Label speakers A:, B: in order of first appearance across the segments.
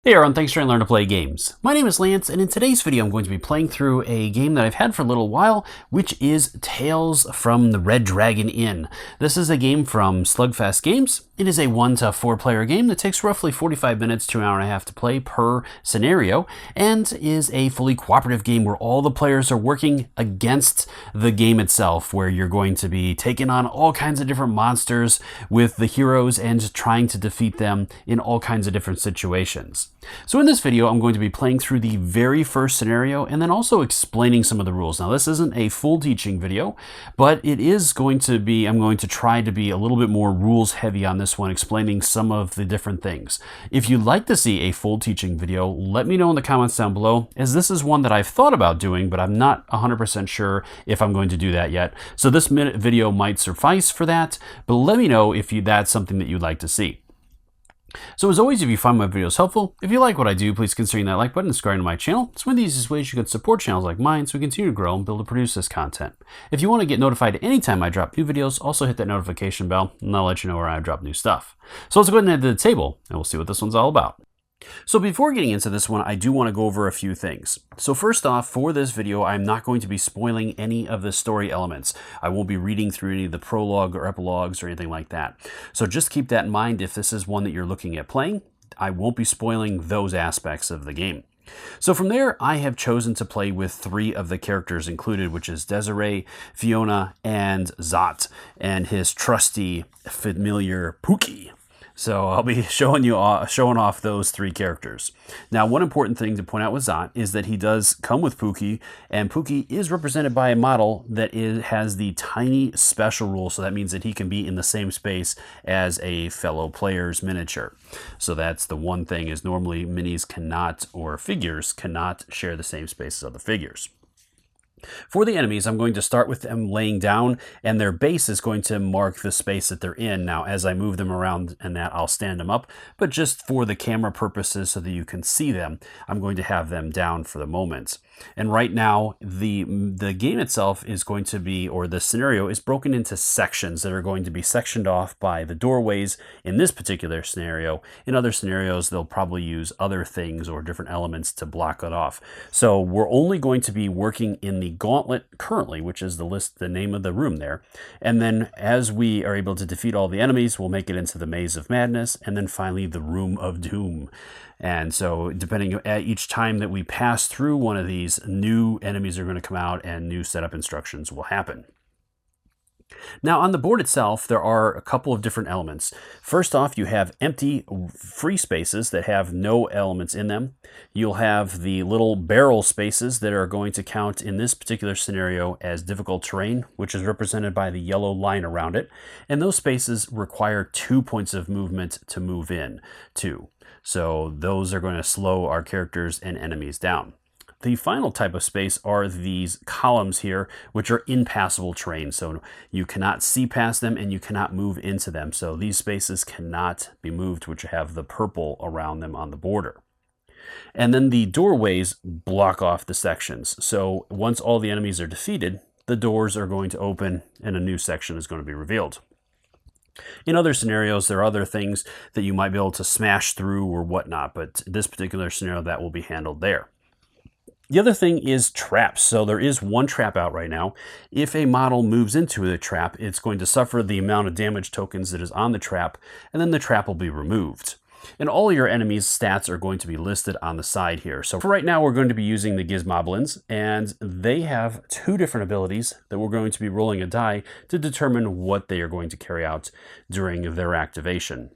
A: Hey everyone, thanks for joining Learn to Play Games. My name is Lance, and in today's video I'm going to be playing through a game that I've had for a little while, which is Tales from the Red Dragon Inn. This is a game from SlugFest Games. It is a 1 to 4 player game that takes roughly 45 minutes to an hour and a half to play per scenario, and is a fully cooperative game where all the players are working against the game itself, where you're going to be taking on all kinds of different monsters with the heroes and trying to defeat them in all kinds of different situations. So in this video, I'm going to be playing through the very first scenario and then also explaining some of the rules. Now, this isn't a full teaching video, but it is going to be, I'm going to try to be a little bit more rules heavy on this one, explaining some of the different things. If you'd like to see a full teaching video, let me know in the comments down below, as this is one that I've thought about doing, but I'm not 100% sure if I'm going to do that yet. So this minute video might suffice for that, but let me know if that's something that you'd like to see. So as always, if you find my videos helpful, if you like what I do, please consider that like button and subscribing to my channel. It's one of the easiest ways you can support channels like mine so we continue to grow and build and produce this content. If you want to get notified anytime I drop new videos, also hit that notification bell and I'll let you know where I drop new stuff. So let's go ahead and head to the table and we'll see what this one's all about. So before getting into this one, I do want to go over a few things. So first off, for this video, I'm not going to be spoiling any of the story elements. I won't be reading through any of the prologue or epilogues or anything like that. So just keep that in mind if this is one that you're looking at playing. I won't be spoiling those aspects of the game. So from there, I have chosen to play with 3 of the characters included, which is Desiree, Fiona, and Zot, and his trusty, familiar Pookie. So I'll be showing off those 3 characters. Now, one important thing to point out with Zot is that he does come with Pookie, and Pookie is represented by a model that has the tiny special rule, so that means that he can be in the same space as a fellow player's miniature. So that's the one thing, is normally minis cannot, or figures cannot, share the same space as other figures. For the enemies, I'm going to start with them laying down, and their base is going to mark the space that they're in. Now, as I move them around and that, I'll stand them up, but just for the camera purposes so that you can see them, I'm going to have them down for the moment. And right now, the game itself is going to be, or the scenario is broken into sections that are going to be sectioned off by the doorways in this particular scenario. In other scenarios, they'll probably use other things or different elements to block it off. So we're only going to be working in the gauntlet currently, which is the name of the room there. And then as we are able to defeat all the enemies, we'll make it into the Maze of Madness, and then finally the Room of Doom. And so depending at each time that we pass through one of these, new enemies are going to come out and new setup instructions will happen. Now, on the board itself, there are a couple of different elements. First off, you have empty free spaces that have no elements in them. You'll have the little barrel spaces that are going to count in this particular scenario as difficult terrain, which is represented by the yellow line around it. And those spaces require 2 points of movement to move in to. So those are going to slow our characters and enemies down. The final type of space are these columns here, which are impassable terrain. So you cannot see past them and you cannot move into them. So these spaces cannot be moved, which have the purple around them on the border. And then the doorways block off the sections. So once all the enemies are defeated, the doors are going to open and a new section is going to be revealed. In other scenarios, there are other things that you might be able to smash through or whatnot, but this particular scenario, that will be handled there. The other thing is traps. So there is one trap out right now. If a model moves into the trap, it's going to suffer the amount of damage tokens that is on the trap, and then the trap will be removed. And all your enemies' stats are going to be listed on the side here. So for right now, we're going to be using the Gizmoblins, and they have 2 different abilities that we're going to be rolling a die to determine what they are going to carry out during their activation.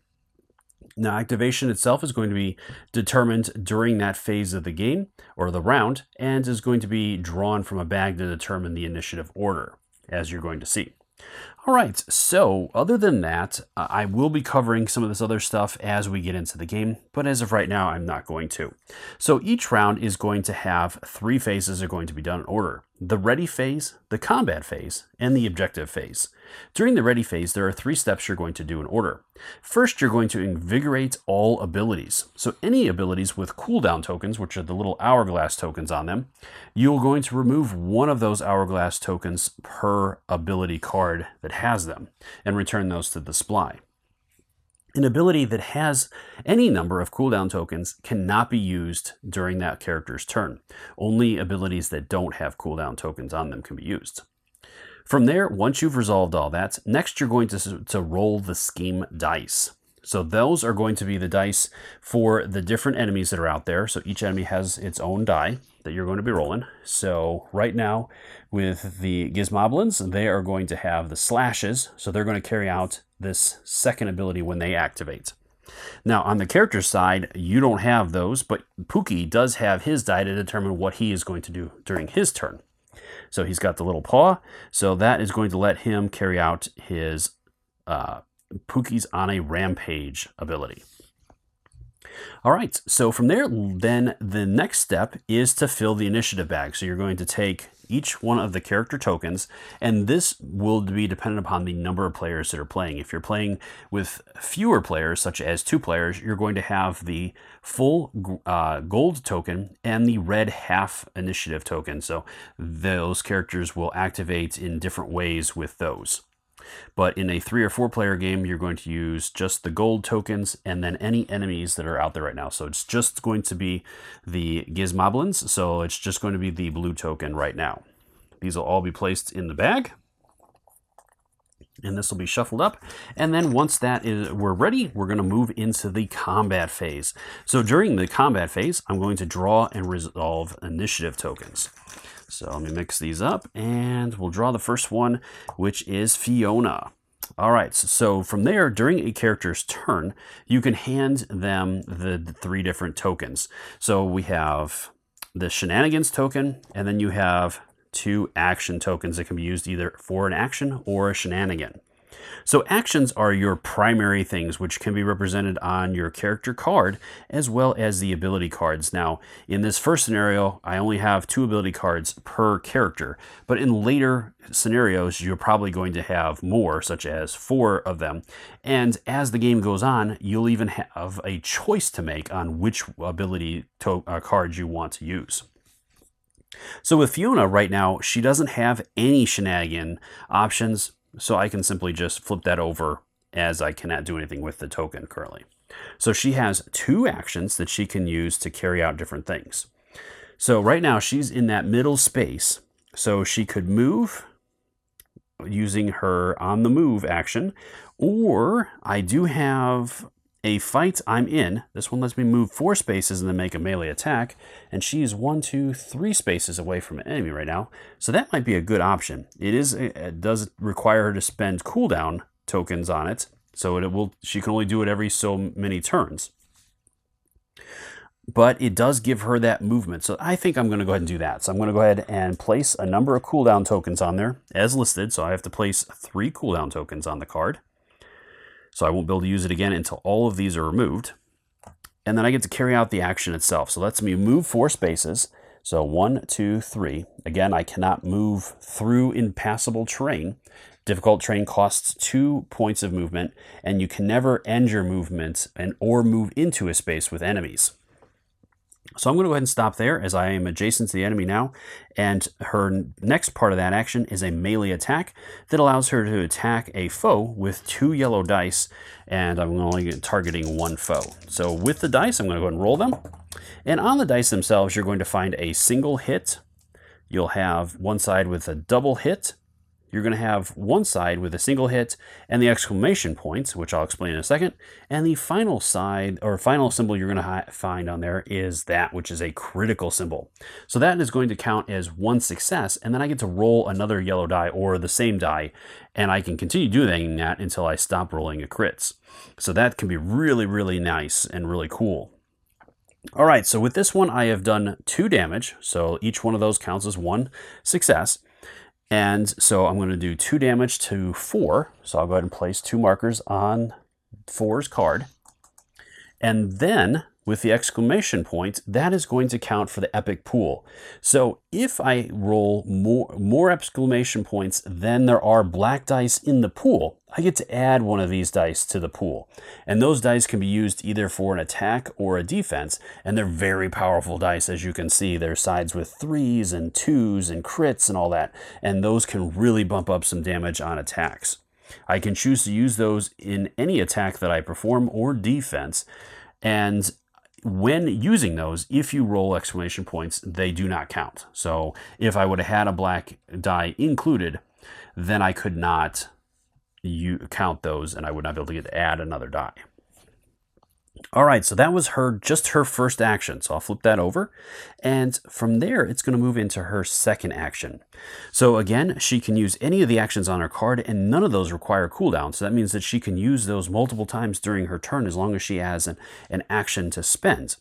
A: Now, activation itself is going to be determined during that phase of the game, or the round, and is going to be drawn from a bag to determine the initiative order, as you're going to see. All right, so other than that, I will be covering some of this other stuff as we get into the game, but as of right now, I'm not going to. So each round is going to have 3 phases that are going to be done in order: the ready phase, the combat phase, and the objective phase. During the ready phase, there are 3 steps you're going to do in order. First, you're going to invigorate all abilities. So any abilities with cooldown tokens, which are the little hourglass tokens on them, you're going to remove one of those hourglass tokens per ability card that has them and return those to the display. An ability that has any number of cooldown tokens cannot be used during that character's turn. Only abilities that don't have cooldown tokens on them can be used. From there, once you've resolved all that, next you're going to roll the scheme dice. So those are going to be the dice for the different enemies that are out there. So each enemy has its own die that you're going to be rolling. So right now with the Gizmoblins, they are going to have the slashes. So they're going to carry out this second ability when they activate. Now on the character side, you don't have those, but Pookie does have his die to determine what he is going to do during his turn. So he's got the little paw. So that is going to let him carry out his Pookie's on a Rampage ability. All right, so from there, then the next step is to fill the initiative bag. So you're going to take each one of the character tokens, and this will be dependent upon the number of players that are playing. If you're playing with fewer players, such as 2 players, you're going to have the full gold token and the red half initiative token. So those characters will activate in different ways with those. But in a 3 or 4 player game, you're going to use just the gold tokens and then any enemies that are out there right now. So it's just going to be the Gizmoblins. So it's just going to be the blue token right now. These will all be placed in the bag. And this will be shuffled up. And then once we're ready, we're going to move into the combat phase. So during the combat phase, I'm going to draw and resolve initiative tokens. So let me mix these up, and we'll draw the first one, which is Fiona. All right, so from there, during a character's turn, you can hand them the 3 different tokens. So we have the Shenanigans token, and then you have 2 action tokens that can be used either for an action or a shenanigan. So actions are your primary things, which can be represented on your character card as well as the ability cards. Now, in this first scenario, I only have 2 ability cards per character, but in later scenarios, you're probably going to have more, such as 4 of them. And as the game goes on, you'll even have a choice to make on which ability cards you want to use. So with Fiona right now, she doesn't have any shenanigan options, so I can simply just flip that over as I cannot do anything with the token currently. So she has 2 actions that she can use to carry out different things. So right now she's in that middle space. So she could move using her on the move action, or I do have a fight I'm in. This one lets me move 4 spaces and then make a melee attack. And she is 1, 2, 3 spaces away from an enemy right now. So that might be a good option. It does require her to spend cooldown tokens on it. So she can only do it every so many turns. But it does give her that movement. So I think I'm going to go ahead and do that. So I'm going to go ahead and place a number of cooldown tokens on there as listed. So I have to place 3 cooldown tokens on the card. So I won't be able to use it again until all of these are removed. And then I get to carry out the action itself. So lets me move 4 spaces. So 1, 2, 3. Again, I cannot move through impassable terrain. Difficult terrain costs 2 points of movement, and you can never end your movement or move into a space with enemies. So I'm going to go ahead and stop there as I am adjacent to the enemy now. And her next part of that action is a melee attack that allows her to attack a foe with 2 yellow dice. And I'm only targeting 1 foe. So with the dice, I'm going to go ahead and roll them. And on the dice themselves, you're going to find a single hit. You'll have one side with a double hit. You're going to have one side with a single hit and the exclamation points, which I'll explain in a second. And the final side or final symbol you're going to find on there is that, which is a critical symbol. So that is going to count as 1 success. And then I get to roll another yellow die or the same die. And I can continue doing that until I stop rolling a crits. So that can be really, really nice and really cool. All right, so with this one, I have done 2 damage. So each one of those counts as 1 success. And so I'm going to do 2 damage to 4. So I'll go ahead and place 2 markers on 4's card. And then with the exclamation point, that is going to count for the epic pool. So if I roll more exclamation points than there are black dice in the pool, I get to add one of these dice to the pool. And those dice can be used either for an attack or a defense. And they're very powerful dice, as you can see. There's sides with 3s and 2s and crits and all that. And those can really bump up some damage on attacks. I can choose to use those in any attack that I perform or defense, and when using those, if you roll exclamation points, they do not count. So if I would have had a black die included, then I could not count those, and I would not be able to add another die. All right, so that was just her first action. So I'll flip that over. And from there, it's going to move into her second action. So again, she can use any of the actions on her card, and none of those require cooldown. So that means that she can use those multiple times during her turn as long as she has an action to spend.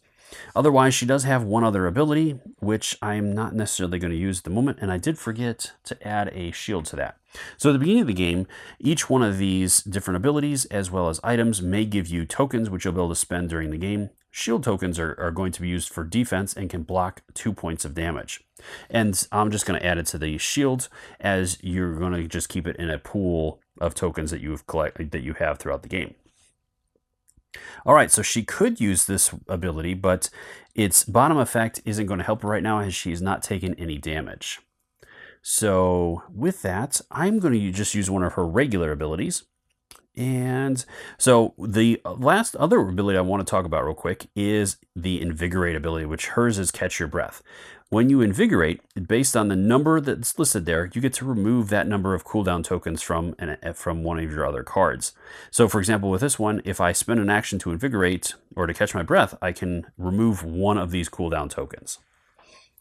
A: Otherwise, she does have one other ability, which I'm not necessarily going to use at the moment, and I did forget to add a shield to that. So at the beginning of the game, each one of these different abilities, as well as items, may give you tokens, which you'll be able to spend during the game. Shield tokens are going to be used for defense and can block 2 points of damage. And I'm just going to add it to the shield, as you're going to just keep it in a pool of tokens that you have throughout the game. All right, so she could use this ability, but its bottom effect isn't going to help her right now, as she's not taking any damage. So with that, I'm going to just use one of her regular abilities. And so the last other ability I want to talk about real quick is the Invigorate ability, which hers is Catch Your Breath. When you invigorate, based on the number that's listed there, you get to remove that number of cooldown tokens from one of your other cards. So for example, with this one, if I spend an action to invigorate or to catch my breath, I can remove one of these cooldown tokens.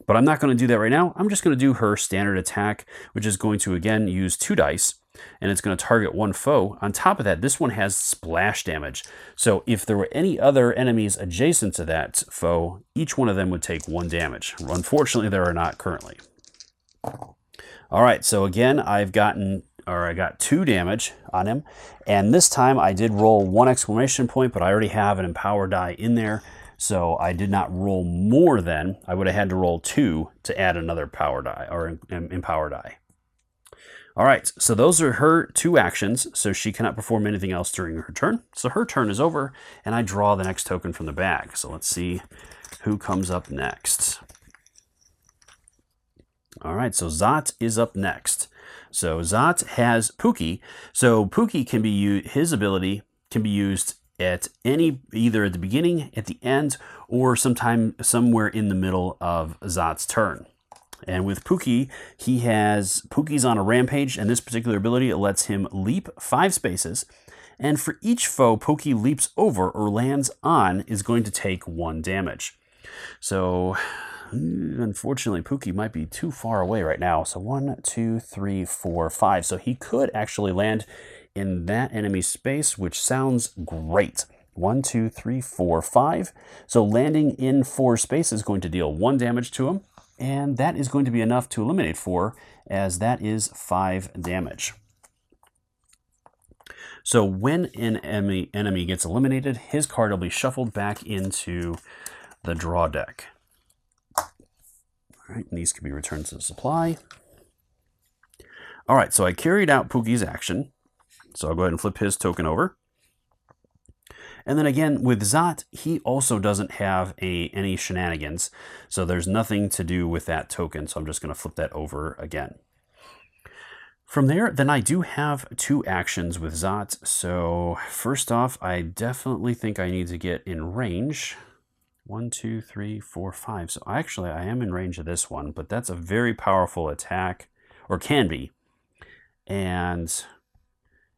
A: But I'm not going to do that right now. I'm just going to do her standard attack, which is going to, again, use 2 dice, and it's going to target one foe. On top of that, this one has splash damage. So if there were any other enemies adjacent to that foe, each one of them would take 1 damage. Unfortunately, there are not currently. All right, so again, I got 2 damage on him, and this time I did roll 1 exclamation point, but I already have an empower die in there. So I did not roll more than, I would have had to roll 2 to add another power die, or empower die. All right, so those are her 2 actions, so she cannot perform anything else during her turn. So her turn is over, and I draw the next token from the bag. So let's see who comes up next. All right, so Zot is up next. So Zot has Pookie. So Pookie can be his ability can be used at either at the beginning, at the end, or somewhere in the middle of Zot's turn. And with Pookie, Pookie's on a rampage, and this particular ability, it lets him leap 5 spaces. And for each foe Pookie leaps over or lands on is going to take 1 damage. So unfortunately, Pookie might be too far away right now. So 1, 2, 3, 4, 5. So he could actually land in that enemy's space, which sounds great. 1, 2, 3, 4, 5. So landing in 4 space is going to deal 1 damage to him, and that is going to be enough to eliminate 4, as that is 5 damage. So when an enemy gets eliminated, his card will be shuffled back into the draw deck. All right, and these can be returned to the supply. All right, so I carried out Pookie's action. So I'll go ahead and flip his token over. And then again, with Zot, he also doesn't have any shenanigans. So there's nothing to do with that token. So I'm just going to flip that over again. From there, then I do have 2 actions with Zot. So first off, I definitely think I need to get in range. 1, 2, 3, 4, 5. So I am in range of this one, but that's a very powerful attack, or can be. And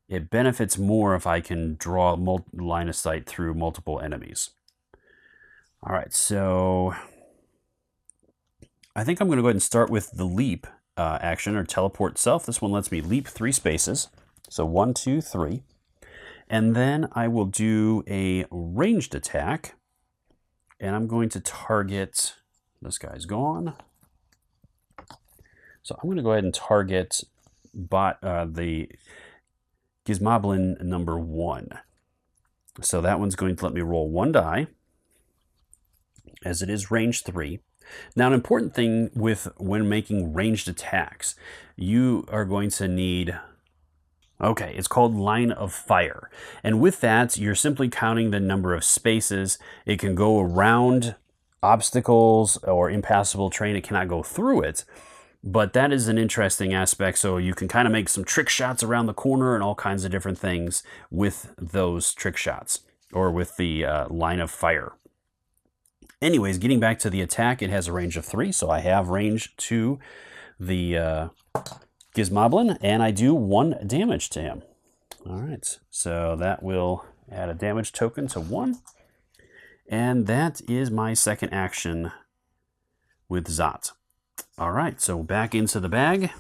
A: it benefits more if I can draw line of sight through multiple enemies. All right, so I think I'm going to go ahead and start with the leap action, or teleport self. This one lets me leap 3 spaces. So 1, 2, 3. And then I will do a ranged attack. And I'm going to target, this guy's gone. So I'm going to go ahead and target the Gizmoblin number 1. So that one's going to let me roll 1 die, as it is range 3. Now, an important thing when making ranged attacks, you are going to need, it's called line of fire. And with that, you're simply counting the number of spaces. It can go around obstacles or impassable terrain. It cannot go through it. But that is an interesting aspect, so you can kind of make some trick shots around the corner and all kinds of different things with those trick shots, or with the line of fire. Anyways, getting back to the attack, it has a range of 3, so I have range to the Gizmoblin, and I do 1 damage to him. All right, so that will add a damage token to 1, and that is my second action with Zot. All right, so back into the bag,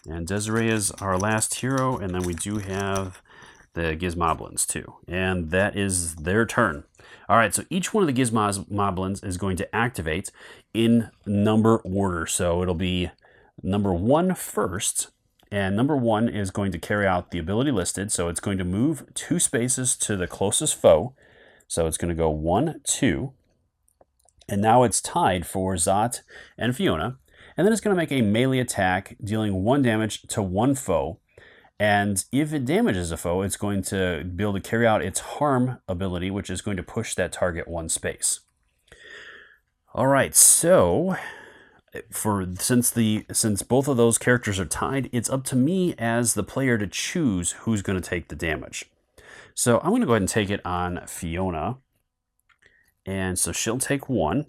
A: and Desiree is our last hero, and then we do have the Gizmoblins too, and that is their turn. All right, so each one of the Gizmoblins is going to activate in number order, so it'll be number 1 first, and number 1 is going to carry out the ability listed, so it's going to move 2 spaces to the closest foe, so it's going to go 1, 2, and now it's tied for Zot and Fiona. And then it's going to make a melee attack, dealing 1 damage to 1 foe. And if it damages a foe, it's going to be able to carry out its harm ability, which is going to push that target 1 space. All right, so since both of those characters are tied, it's up to me as the player to choose who's going to take the damage. So I'm going to go ahead and take it on Fiona. And so she'll take 1,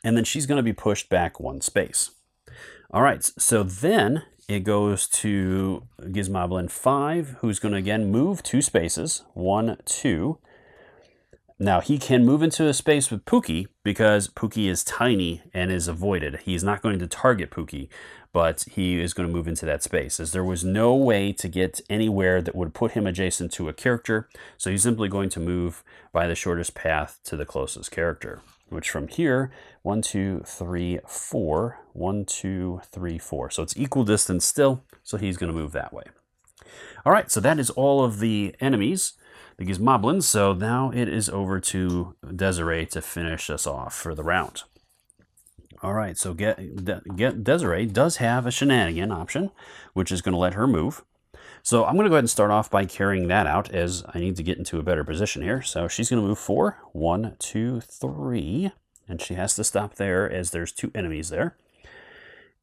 A: and then she's going to be pushed back 1 space. All right, so then it goes to Gizmoblin 5, who's going to again move 2 spaces, 1, 2. Now he can move into a space with Pookie because Pookie is tiny and is avoided. He's not going to target Pookie, but he is going to move into that space, as there was no way to get anywhere that would put him adjacent to a character. So he's simply going to move by the shortest path to the closest character, which from here, 1, 2, 3, 4, 1, 2, 3, 4. So it's equal distance still, so he's going to move that way. All right, so that is all of the enemies, the Gizmoblins. So now it is over to Desiree to finish us off for the round. All right, so Desiree does have a shenanigan option, which is going to let her move. So I'm going to go ahead and start off by carrying that out, as I need to get into a better position here. So she's going to move 4, 1, 2, 3, and she has to stop there as there's 2 enemies there.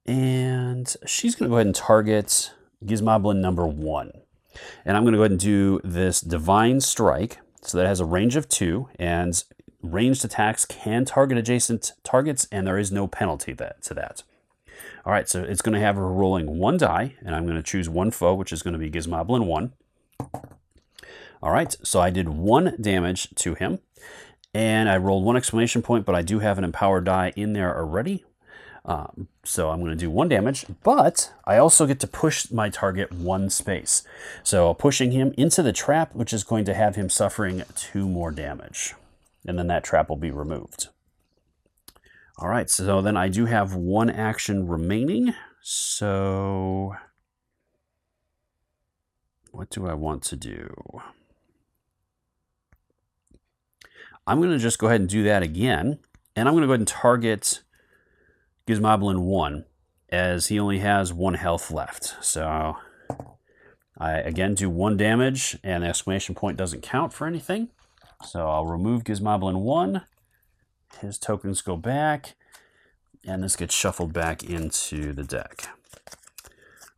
A: And she's going to go ahead and target Gizmoblin number 1. And I'm going to go ahead and do this Divine Strike. So that has a range of 2, and ranged attacks can target adjacent targets, and there is no penalty to that. All right, so it's going to have her rolling 1 die, and I'm going to choose 1 foe, which is going to be Gizmoblin 1. All right, so I did 1 damage to him, and I rolled 1 exclamation point, but I do have an empowered die in there already. So I'm going to do 1 damage, but I also get to push my target 1 space. So pushing him into the trap, which is going to have him suffering 2 more damage. And then that trap will be removed. All right, so then I do have 1 action remaining. So what do I want to do? I'm going to just go ahead and do that again. And I'm going to go ahead and target Gizmoblin 1, as he only has 1 health left. So I again do 1 damage, and the exclamation point doesn't count for anything. So I'll remove Gizmoblin 1. His tokens go back, and this gets shuffled back into the deck.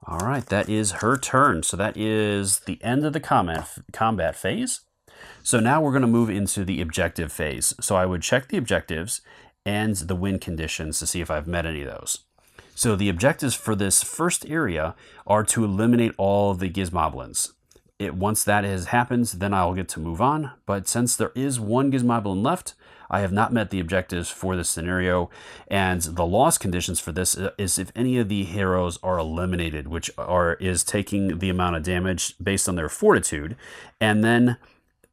A: All right, that is her turn. So that is the end of the combat phase. So now we're going to move into the objective phase. So I would check the objectives and the win conditions to see if I've met any of those. So the objectives for this first area are to eliminate all of the Gizmoblins. Once that has happened, then I'll get to move on. But since there is 1 Gizmoblin left, I have not met the objectives for this scenario. And the loss conditions for this is if any of the heroes are eliminated, which is taking the amount of damage based on their fortitude, and then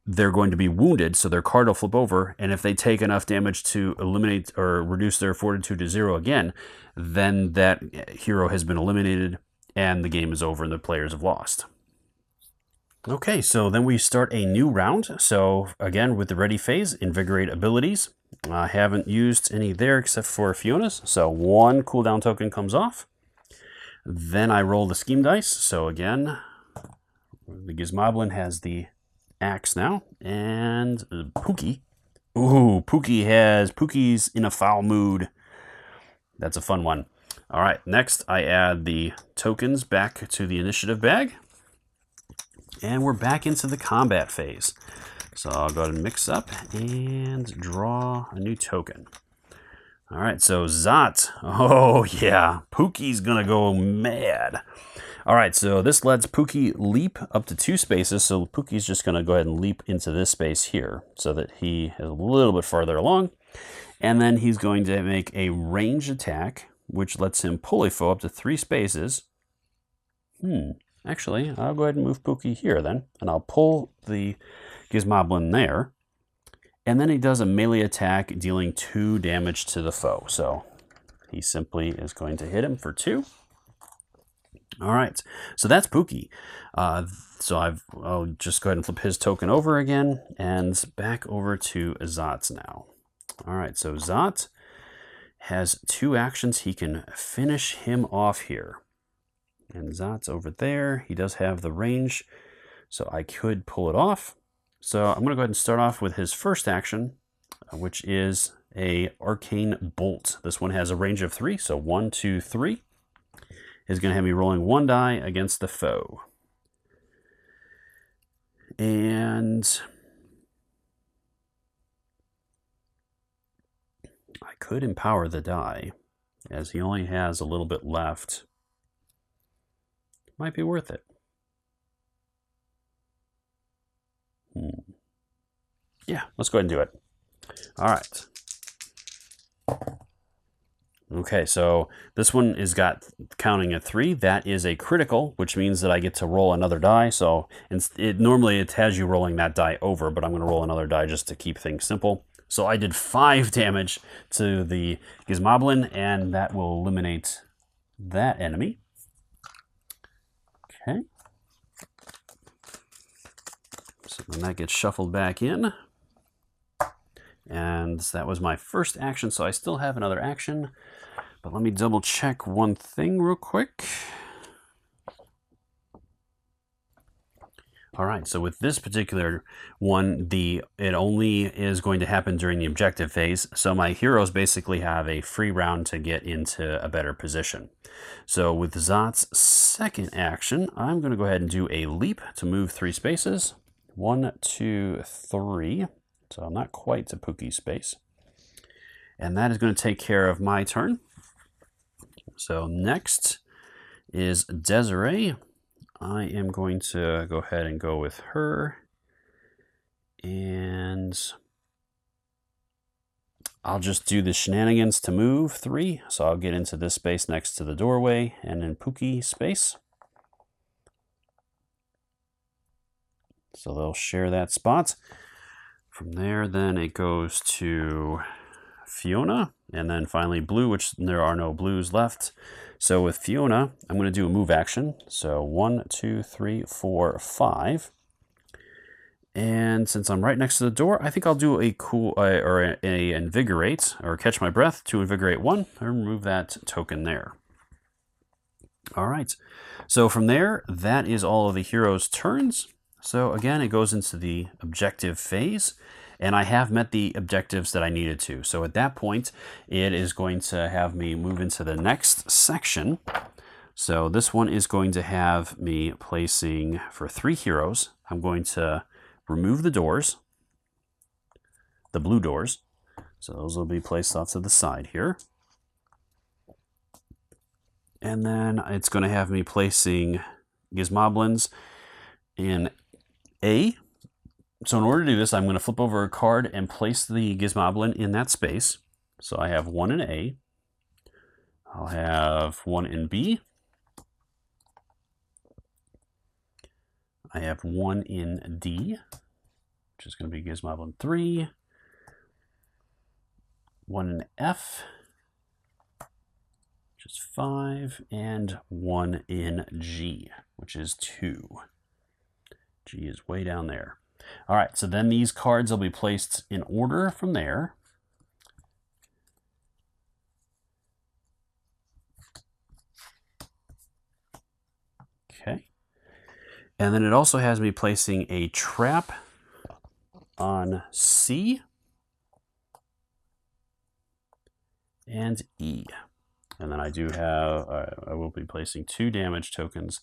A: they're going to be wounded, so their card will flip over, and if they take enough damage to eliminate or reduce their fortitude to 0 again, then that hero has been eliminated, and the game is over, and the players have lost. Okay, so then we start a new round. So again, with the ready phase, invigorate abilities. I haven't used any there except for Fiona's, so 1 cooldown token comes off. Then I roll the scheme dice, so again, the Gizmoblin has the axe now, and Pookie. Ooh, Pookie's in a foul mood. That's a fun one. All right, next I add the tokens back to the initiative bag. And we're back into the combat phase. So I'll go ahead and mix up and draw a new token. All right, so Zot. Oh, yeah. Pookie's going to go mad. All right, so this lets Pookie leap up to 2 spaces. So Pookie's just going to go ahead and leap into this space here so that he is a little bit farther along. And then he's going to make a ranged attack, which lets him pull a foe up to 3 spaces. Actually, I'll go ahead and move Pookie here then, and I'll pull the Gizmoblin there. And then he does a melee attack, dealing 2 damage to the foe. So he simply is going to hit him for 2. All right, so that's Pookie. So I'll just go ahead and flip his token over again, and back over to Zot's now. All right, so Zot has 2 actions. He can finish him off here. And Zot's over there. He does have the range, so I could pull it off. So I'm going to go ahead and start off with his first action, which is a Arcane Bolt. This one has a range of 3, so 1, 2, 3. Is going to have me rolling 1 die against the foe. And I could empower the die, as he only has a little bit left. Might be worth it. Yeah, let's go ahead and do it. All right. Okay, so this one is got counting at 3. That is a critical, which means that I get to roll another die. So normally it has you rolling that die over, but I'm going to roll another die just to keep things simple. So I did 5 damage to the Gizmoblin, and that will eliminate that enemy. Okay. So then that gets shuffled back in. And that was my first action, so I still have another action. But let me double check one thing real quick. All right, so with this particular one, it only is going to happen during the objective phase. So my heroes basically have a free round to get into a better position. So with Zot's second action, I'm going to go ahead and do a leap to move 3 spaces. 1, 2, 3. So I'm not quite to Pookie's space. And that is going to take care of my turn. So next is Desiree. I am going to go ahead and go with her. And I'll just do the shenanigans to move 3. So I'll get into this space next to the doorway and in Pookie's space. So they'll share that spot. From there, then it goes to Fiona, and then finally Blue, which there are no blues left. So with Fiona, I'm going to do a move action. So 1, 2, 3, 4, 5. And since I'm right next to the door, I think I'll do a cool, or a invigorate, or catch my breath to invigorate 1, and remove that token there. All right. So from there, that is all of the heroes' turns. So again, it goes into the objective phase, and I have met the objectives that I needed to. So at that point, it is going to have me move into the next section. So this one is going to have me placing, for 3 heroes, I'm going to remove the doors, the blue doors. So those will be placed off to the side here. And then it's going to have me placing Gizmoblins in A. So in order to do this, I'm going to flip over a card and place the Gizmoblin in that space. So I have 1 in A. I'll have 1 in B. I have 1 in D, which is going to be Gizmoblin 3. 1 in F, which is 5. And 1 in G, which is 2. G is way down there. All right, so then these cards will be placed in order from there. Okay. And then it also has me placing a trap on C and E. And then I do have, I will be placing 2 damage tokens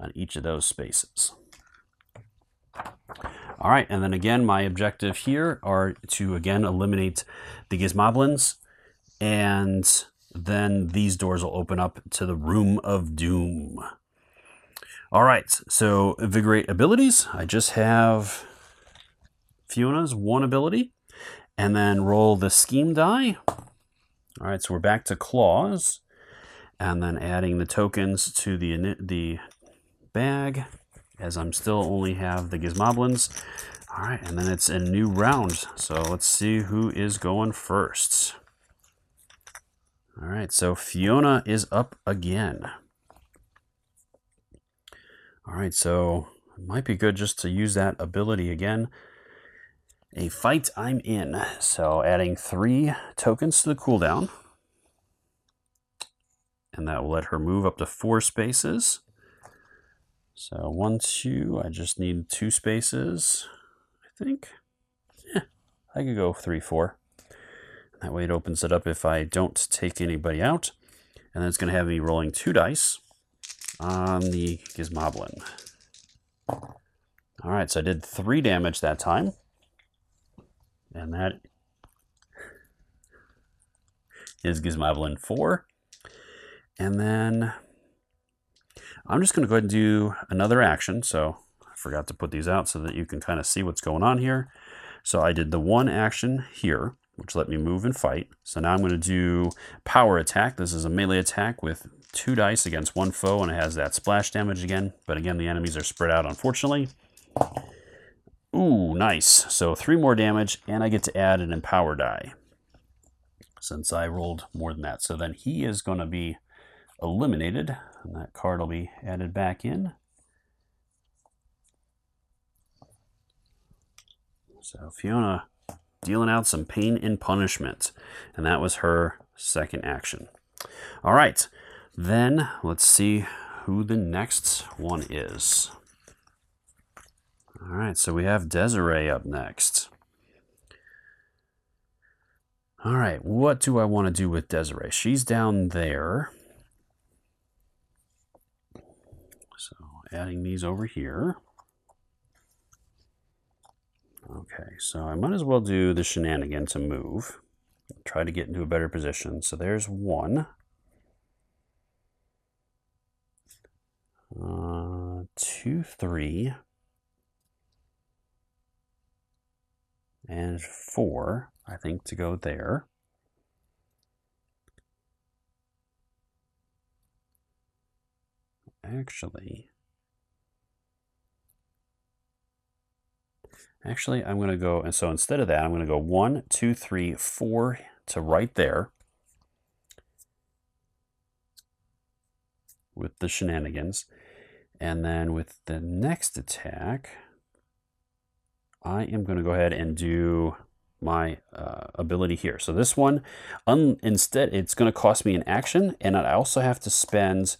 A: on each of those spaces. All right, and then again, my objective here are to again eliminate the Gizmoblins, and then these doors will open up to the Room of Doom. All right, so invigorate abilities. I just have Fiona's 1 ability, and then roll the scheme die. All right, so we're back to claws, and then adding the tokens to the bag, as I'm still only have the Gizmoblins. All right, and then it's a new round. So let's see who is going first. All right, so Fiona is up again. All right, so it might be good just to use that ability again. A fight, I'm in. So adding 3 tokens to the cooldown. And that will let her move up to 4 spaces. So 1, 2, I just need 2 spaces, I think. Yeah, I could go 3, 4. That way it opens it up if I don't take anybody out. And then it's going to have me rolling 2 dice on the Gizmoblin. All right, so I did 3 damage that time. And that is Gizmoblin 4. And then I'm just going to go ahead and do another action. So I forgot to put these out so that you can kind of see what's going on here. So I did the 1 action here, which let me move and fight. So now I'm going to do power attack. This is a melee attack with 2 dice against 1 foe, and it has that splash damage again. But again, the enemies are spread out, unfortunately. Ooh, nice. So 3 more damage, and I get to add an empower die since I rolled more than that. So then he is going to be eliminated, and that card will be added back in. So Fiona dealing out some pain and punishment, and that was her 2nd action. All right, then let's see who the next one is. All right, so we have Desiree up next. All right, what do I want to do with Desiree? She's down there. So adding these over here. Okay, so I might as well do the shenanigan to move. Try to get into a better position. So there's 1. 2, 3. And 4, I think, to go there. Actually, I'm going to go, and so instead of that, I'm going to go 1, 2, 3, 4 to right there with the shenanigans. And then with the next attack, I am going to go ahead and do my ability here. So this one, instead, it's going to cost me an action, and I also have to spend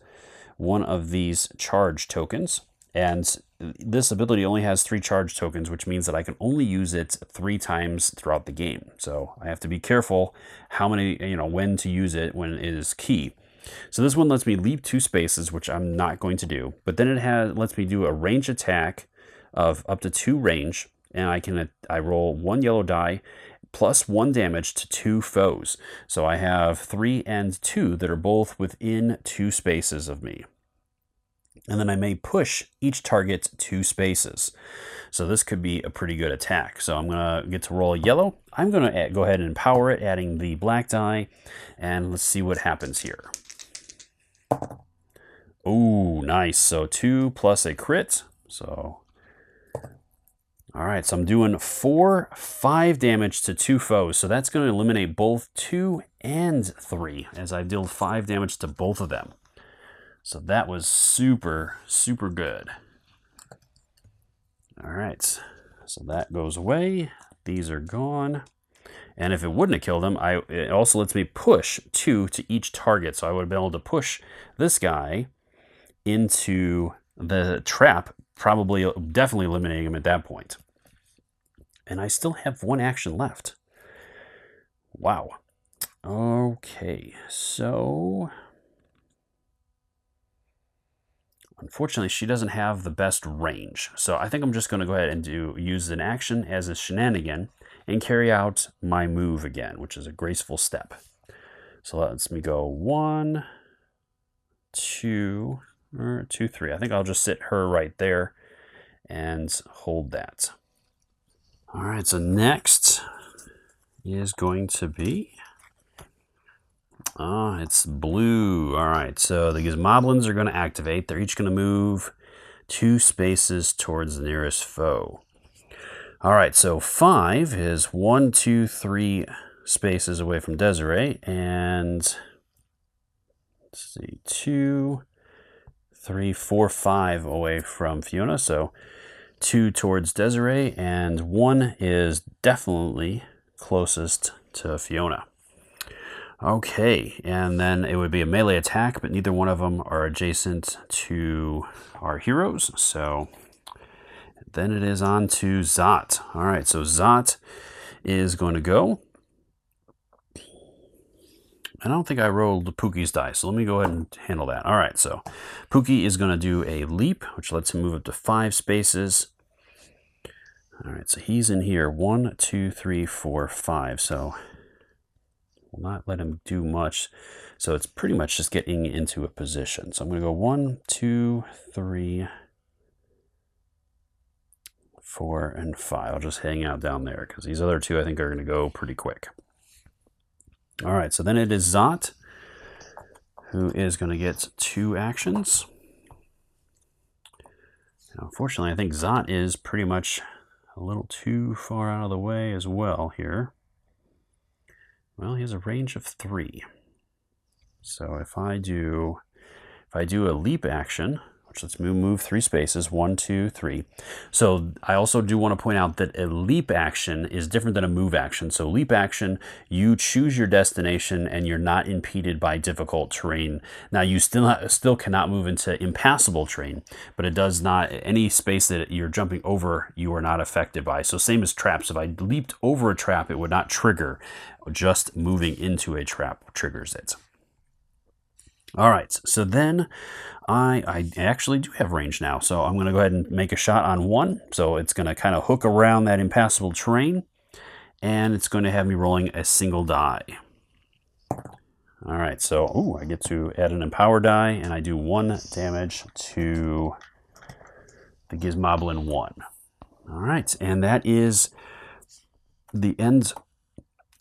A: 1 of these charge tokens. And this ability only has 3 charge tokens, which means that I can only use it 3 times throughout the game. So I have to be careful how many, when to use it when it is key. So this one lets me leave 2 spaces, which I'm not going to do. But then it lets me do a range attack of up to 2 range. And I roll 1 yellow die plus 1 damage to 2 foes. So I have 3 and 2 that are both within 2 spaces of me. And then I may push each target 2 spaces. So this could be a pretty good attack. So I'm going to get to roll a yellow. I'm going to go ahead and empower it, adding the black die. And let's see what happens here. Ooh, nice. So 2 plus a crit. So all right, so I'm doing 5 damage to 2 foes. So that's going to eliminate both 2 and 3 as I deal 5 damage to both of them. So that was super, super good. All right, so that goes away. These are gone. And if it wouldn't have killed him, it also lets me push 2 to each target. So I would have been able to push this guy into the trap, definitely eliminating him at that point. And I still have 1 action left. Wow. Okay, so unfortunately she doesn't have the best range. So I think I'm just going to go ahead and use an action as a shenanigan and carry out my move again, which is a graceful step. So lets me go 1, 2, 3. I think I'll just sit her right there and hold that. All right, so next is going to be, it's blue. All right, so the Gizmoblins are going to activate. They're each going to move 2 spaces towards the nearest foe. All right, so 5 is 1, 2, 3 spaces away from Desiree, and let's see, 2, 3, 4, 5 away from Fiona. So 2 towards Desiree, and 1 is definitely closest to Fiona. Okay, and then it would be a melee attack, but neither one of them are adjacent to our heroes. So then it is on to Zot. All right, so Zot is going to go. I don't think I rolled Pookie's die, so let me go ahead and handle that. All right, so Pookie is going to do a leap, which lets him move up to 5 spaces. All right, so he's in here. 1, 2, 3, 4, 5. So we'll not let him do much. So it's pretty much just getting into a position. So I'm going to go 1, 2, 3, 4, and 5. I'll just hang out down there because these other 2 I think are going to go pretty quick. All right, so then it is Zot, who is going to get 2 actions. Now, unfortunately, I think Zot is pretty much a little too far out of the way as well here. Well, he has a range of 3. So if I do a leap action, which lets me move 3 spaces, 1, 2, 3. So I also do want to point out that a leap action is different than a move action. So leap action, you choose your destination and you're not impeded by difficult terrain. Now you still cannot move into impassable terrain, but it does not, any space that you're jumping over, you are not affected by. So same as traps. If I leaped over a trap, it would not trigger. Just moving into a trap triggers it. All right, so then I actually do have range now, so I'm going to go ahead and make a shot on 1. So it's going to kind of hook around that impassable terrain, and it's going to have me rolling a single die. All right, so I get to add an empower die, and I do 1 damage to the Gizmoblin 1. All right, and that is the end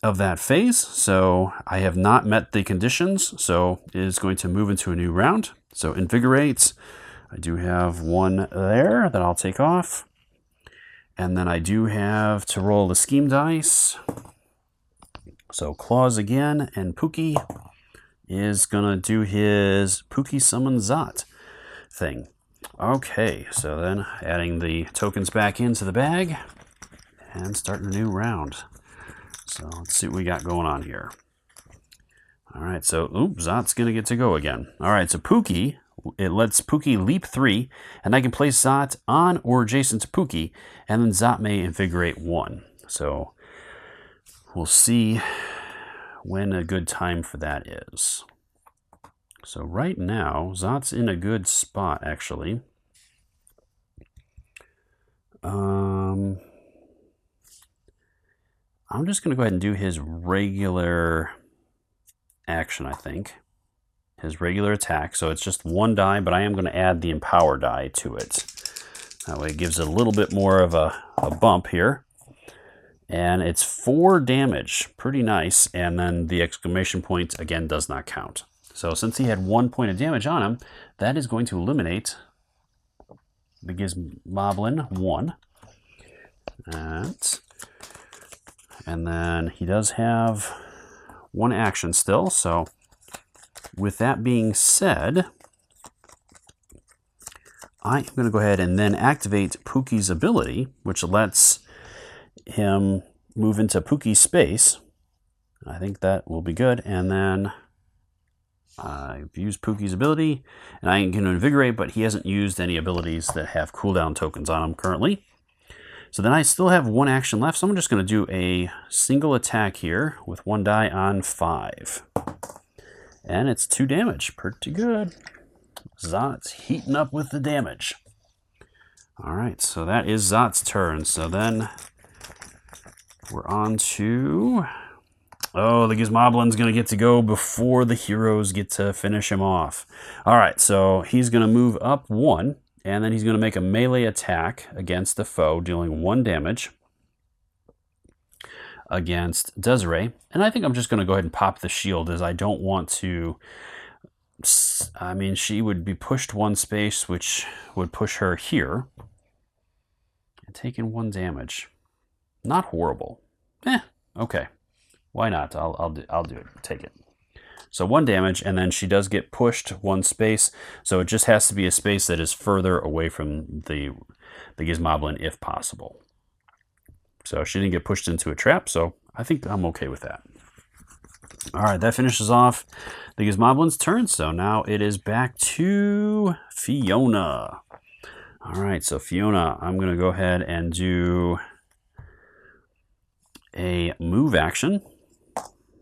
A: of that phase. So I have not met the conditions, so it is going to move into a new round. So invigorate, I do have 1 there that I'll take off, and then I do have to roll the scheme dice. So claws again, and Pookie is gonna do his Pookie summon Zot thing. Okay, so then adding the tokens back into the bag and starting a new round. So let's see what we got going on here. All right, so Zot's going to get to go again. All right, so Pookie, it lets Pookie leap 3, and I can place Zot on or adjacent to Pookie, and then Zot may invigorate 1. So we'll see when a good time for that is. So right now, Zot's in a good spot, actually. I'm just going to go ahead and do his regular action, I think. His regular attack. So it's just 1 die, but I am going to add the empower die to it. That way it gives it a little bit more of a bump here. And it's 4 damage. Pretty nice. And then the exclamation point, again, does not count. So since he had 1 point of damage on him, that is going to eliminate the Gizmoblin 1. And then he does have 1 action still. So with that being said, I am going to go ahead and then activate Pookie's ability, which lets him move into Pookie's space. I think that will be good. And then I've used Pookie's ability, and I can invigorate, but he hasn't used any abilities that have cooldown tokens on him currently. So then I still have one action left, so I'm just going to do a single attack here with 1 die on 5. And it's 2 damage. Pretty good. Zot's heating up with the damage. All right, so that is Zot's turn. So then we're on to... Oh, the Gizmoblin's going to get to go before the heroes get to finish him off. All right, so he's going to move up 1, and then he's going to make a melee attack against the foe, dealing 1 damage against Desiree. And I think I'm just going to go ahead and pop the shield, as I don't want to... I mean, she would be pushed 1 space, which would push her here. And taking 1 damage. Not horrible. Okay. Why not? I'll do it. Take it. So 1 damage, and then she does get pushed 1 space. So it just has to be a space that is further away from the Gizmoblin if possible. So she didn't get pushed into a trap, so I think I'm okay with that. All right, that finishes off the Gizmoblin's turn. So now it is back to Fiona. All right, so Fiona, I'm going to go ahead and do a move action.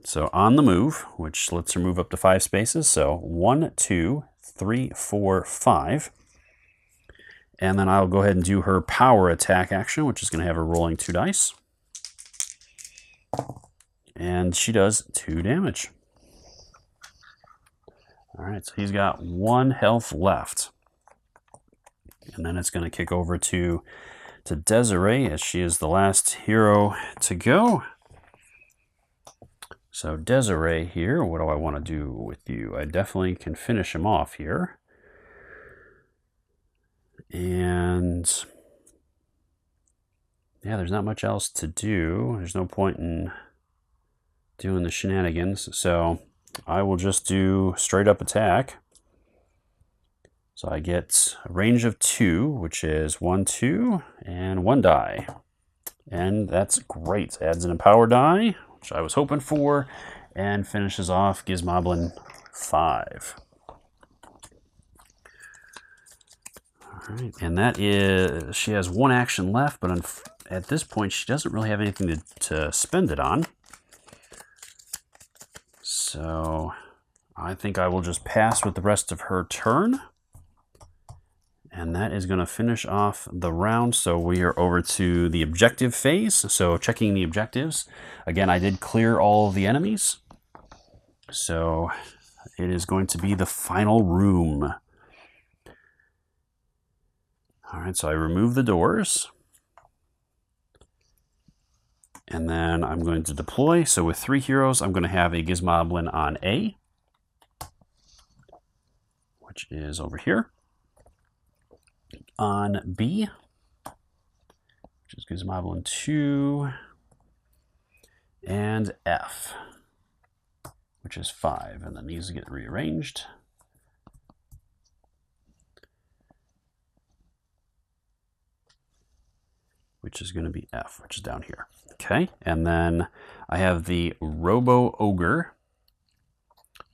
A: So on the move, which lets her move up to 5 spaces. So 1, 2, 3, 4, 5. And then I'll go ahead and do her power attack action, which is going to have her rolling 2 dice. And she does 2 damage. All right, so he's got 1 health left. And then it's going to kick over to Desiree, as she is the last hero to go. So Desiree here, what do I want to do with you? I definitely can finish him off here. And yeah, there's not much else to do. There's no point in doing the shenanigans. So I will just do straight up attack. So I get a range of 2, which is 1, 2, and 1 die. And that's great. Adds an empower die, which I was hoping for, and finishes off Gizmoblin 5. All right, and that is, she has 1 action left, but at this point she doesn't really have anything to spend it on. So I think I will just pass with the rest of her turn. And that is going to finish off the round. So we are over to the objective phase. So checking the objectives. Again, I did clear all of the enemies. So it is going to be the final room. All right, so I remove the doors. And then I'm going to deploy. So with 3 heroes, I'm going to have a Gizmoblin on A, which is over here. On B, which is Gizmoblin 2, and F, which is 5, and then these get rearranged. Which is going to be F, which is down here. Okay, and then I have the Robo Ogre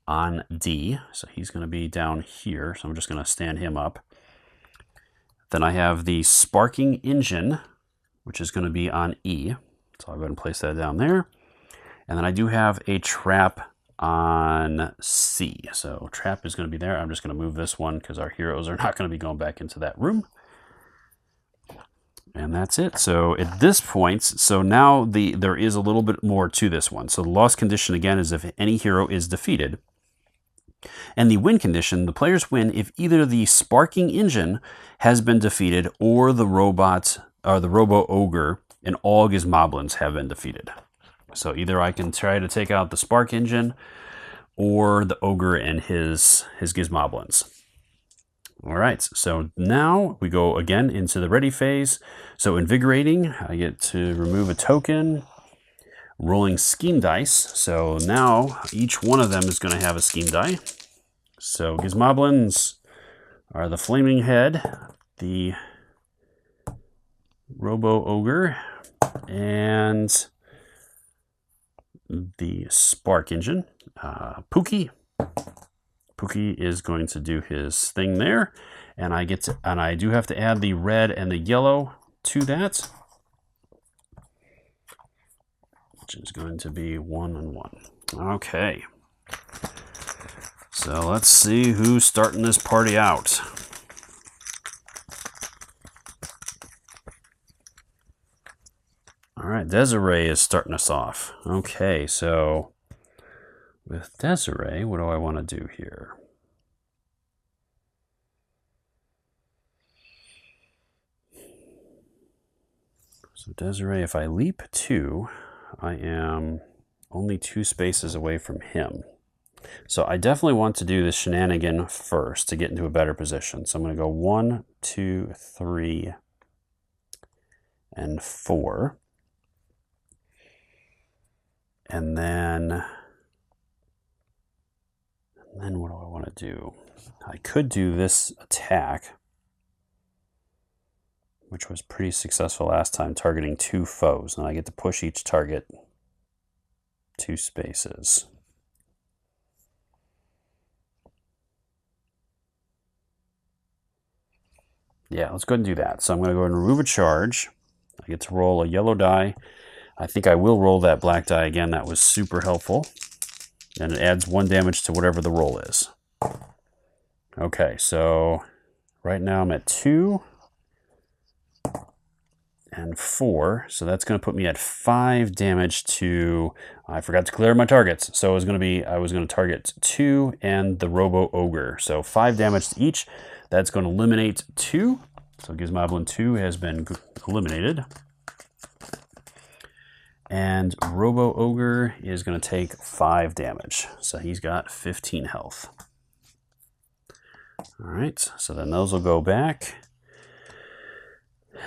A: on D, so he's going to be down here, so I'm just going to stand him up. Then I have the Sparking Engine, which is going to be on E. So I'll go ahead and place that down there. And then I do have a Trap on C. So Trap is going to be there. I'm just going to move this one because our heroes are not going to be going back into that room. And that's it. So at this point, so now there is a little bit more to this one. So the loss condition, again, is if any hero is defeated. And the win condition, the players win if either the Sparking Engine has been defeated or the robot or the Robo Ogre and all Gizmoblins have been defeated. So either I can try to take out the Spark Engine or the Ogre and his Gizmoblins. All right, so now we go again into the ready phase. So invigorating, I get to remove a token. Rolling scheme dice. So now each one of them is going to have a scheme die. So Gizmoblins are the Flaming Head, the Robo Ogre, and the Spark Engine. Pookie is going to do his thing there, and I do have to add the red and the yellow to that. which is going to be 1 and 1. Okay. So let's see who's starting this party out. All right, Desiree is starting us off. Okay, so with Desiree, what do I want to do here? So Desiree, if I leap 2, I am only 2 spaces away from him. So I definitely want to do this shenanigan first to get into a better position. So I'm going to go 1, 2, 3, and 4. And then what do I want to do? I could do this attack, which was pretty successful last time, targeting 2 foes. And I get to push each target 2 spaces. Yeah, let's go ahead and do that. So I'm going to go ahead and remove a charge. I get to roll a yellow die. I think I will roll that black die again. That was super helpful. And it adds 1 damage to whatever the roll is. Okay, so right now I'm at 2 and 4. So that's going to put me at 5 damage to... I forgot to clear my targets. So it was going to be... I was going to target 2 and the Robo Ogre. So 5 damage to each. That's going to eliminate 2. So Gizmoblin 2 has been eliminated. And Robo Ogre is going to take 5 damage. So he's got 15 health. All right, so then those will go back.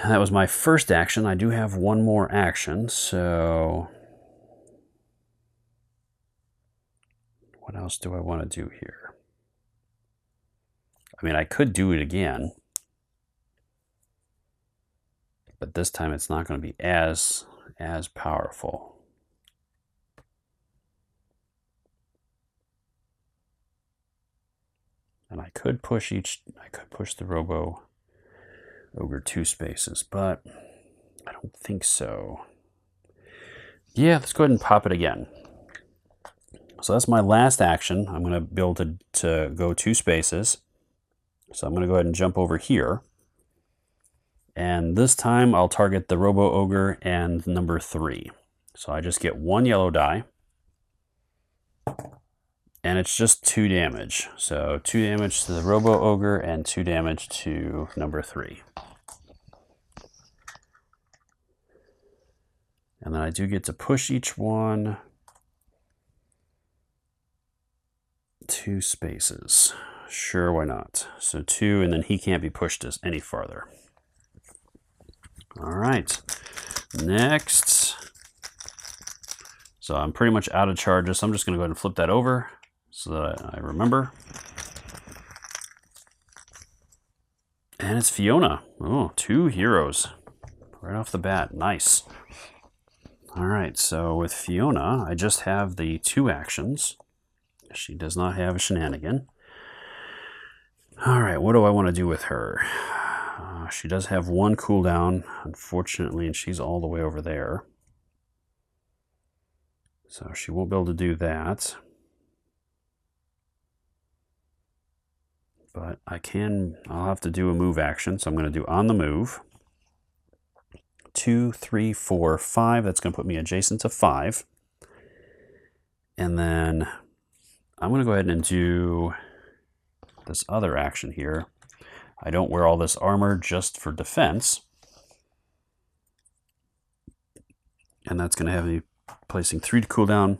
A: That was my first action. I do have 1 more action, so... what else do I want to do here? I mean, I could do it again. But this time it's not going to be as powerful. And I could push the Robo Ogre 2 spaces, but I don't think so. Yeah, let's go ahead and pop it again. So that's my last action. I'm going to be able to go 2 spaces. So I'm going to go ahead and jump over here. And this time I'll target the Robo Ogre and number 3. So I just get 1 yellow die. And it's just 2 damage. So 2 damage to the Robo Ogre and 2 damage to number 3. And then I do get to push each one 2 spaces. Sure, why not? So 2, and then he can't be pushed any farther. All right, next. So I'm pretty much out of charges, so I'm just going to go ahead and flip that over so that I remember. And it's Fiona. Oh, 2 heroes right off the bat. Nice. All right, so with Fiona, I just have the 2 actions. She does not have a shenanigan. All right, what do I want to do with her? She does have 1 cooldown, unfortunately, and she's all the way over there. So she won't be able to do that. But I'll have to do a move action, so I'm going to do on the move. 2, 3, 4, 5. That's going to put me adjacent to 5. And then I'm going to go ahead and do this other action here. I don't wear all this armor just for defense. And that's going to have me placing 3 to cooldown.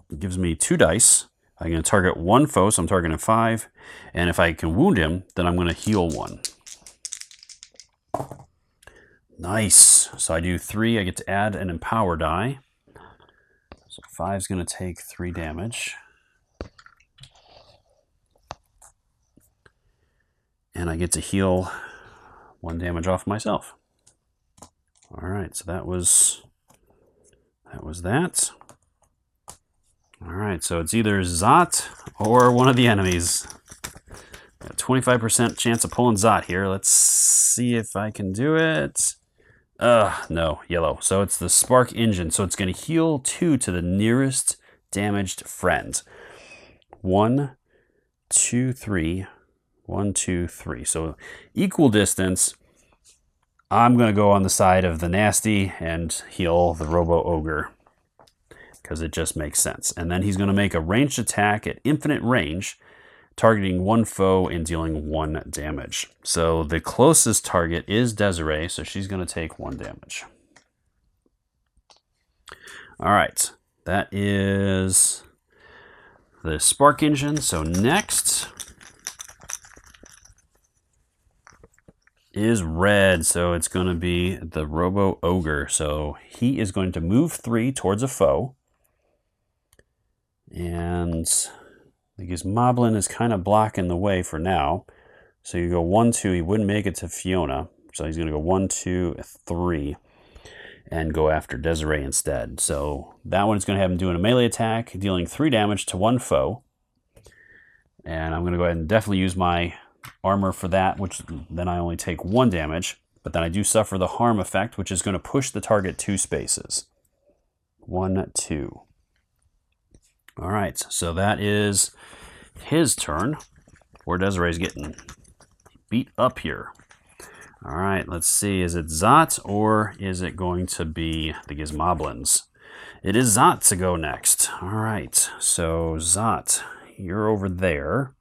A: It gives me 2 dice. I'm going to target 1 foe, so I'm targeting 5. And if I can wound him, then I'm going to heal 1. Nice. So I do 3. I get to add an empower die. So 5 is going to take 3 damage. And I get to heal 1 damage off myself. All right, so that was that. All right, so it's either Zot or one of the enemies. Got a 25% chance of pulling Zot here. Let's see if I can do it. No, yellow. So it's the spark engine. So it's going to heal 2 to the nearest damaged friend. 1, 2, 3. 1, 2, 3. So equal distance. I'm going to go on the side of the nasty and heal the Robo Ogre because it just makes sense. And then he's going to make a ranged attack at infinite range, targeting 1 foe and dealing 1 damage. So the closest target is Desiree, so she's going to take 1 damage. All right, that is the spark engine. So next is red, so it's going to be the Robo Ogre. So he is going to move 3 towards a foe, and the Gizmoblin is kind of blocking the way for now. So you go 1, 2. He wouldn't make it to Fiona, so he's going to go 1, 2, 3, and go after Desiree instead. So that one is going to have him doing a melee attack, dealing 3 damage to 1 foe. And I'm going to go ahead and definitely use my armor for that, which then I only take 1 damage, but then I do suffer the harm effect, which is going to push the target 2 spaces. 1, 2. All right, so that is his turn. Poor Desiree's getting beat up here. All right, let's see. Is it Zot or is it going to be the Gizmoblins? It is Zot to go next. All right, so Zot, you're over there.